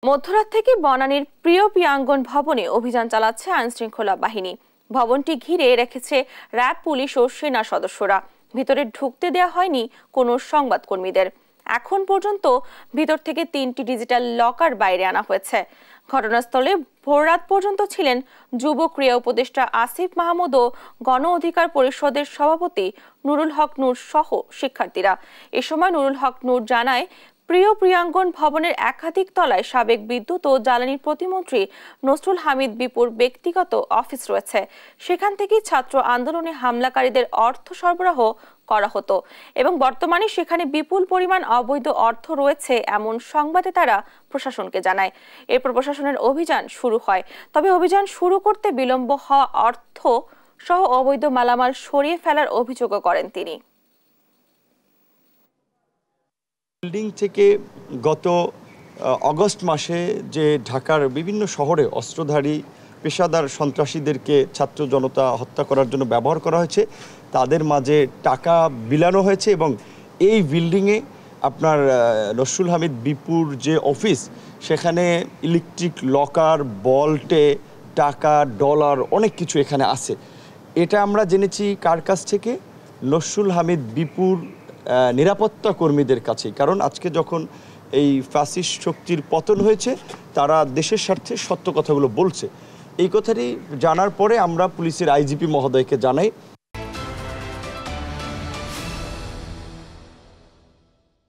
মধ্যরাত থেকে বনানীর প্রিয় প্রিয়াঙ্গন ভবনে অভিযান চালাচ্ছে আইনশৃঙ্খলা বাহিনী। ভবনটি ঘিরে রেখেছে র্যাব, পুলিশ ও সেনা সদস্যরা। ভিতরে ঢুকতে দেওয়া হয়নি কোনো সংবাদকর্মীদের। এখন পর্যন্ত ভিতর থেকে 3টি ডিজিটাল লকার বাইরে আনা হয়েছে। ঘটনাস্থলে ভোররাত পর্যন্ত ছিলেন যুব ক্রীড়া উপদেষ্টা আসিফ মাহমুদ ও গণ অধিকার পরিষদের সভাপতি নুরুল হক নূর সহ শিক্ষার্থীরা। এ সময় নুরুল হক নূর জানায়, প্রিয় প্রিয়াঙ্গন ভবনের একাধিক তলায় সাবেক বিদ্যুৎ ও জ্বালানি প্রতিমন্ত্রী নসরুল হামিদ বিপুর ব্যক্তিগত অফিস রয়েছে। সেখান থেকেই ছাত্র আন্দোলনে হামলাকারীদের অর্থ সরবরাহ করা হতো এবং বর্তমানে সেখানে বিপুল পরিমাণ অবৈধ অর্থ রয়েছে এমন সংবাদে তারা প্রশাসনকে জানায়। এরপর প্রশাসনের অভিযান শুরু হয়। তবে অভিযান শুরু করতে বিলম্ব হওয়া অর্থ সহ অবৈধ মালামাল সরিয়ে ফেলার অভিযোগও করেন তিনি। বিল্ডিং থেকে গত আগস্ট মাসে যে ঢাকার বিভিন্ন শহরে অস্ত্রধারী পেশাদার সন্ত্রাসীদেরকে ছাত্র জনতা হত্যা করার জন্য ব্যবহার করা হয়েছে, তাদের মাঝে টাকা বিলানো হয়েছে এবং এই বিল্ডিংয়ে আপনার নসরুল হামিদ বিপুর যে অফিস, সেখানে ইলেকট্রিক লকার, বল্টে টাকা, ডলার অনেক কিছু এখানে আছে। এটা আমরা জেনেছি কার কাছ থেকে? নসরুল হামিদ বিপুর নিরাপত্তা কর্মীদের কাছে। কারণ আজকে যখন এই ফ্যাসিস্ট শক্তির পতন হয়েছে, তারা দেশের স্বার্থে সত্য কথাগুলো বলছে। এই কথাটি জানার পরে আমরা পুলিশের আইজিপি মহোদয়কে জানাই।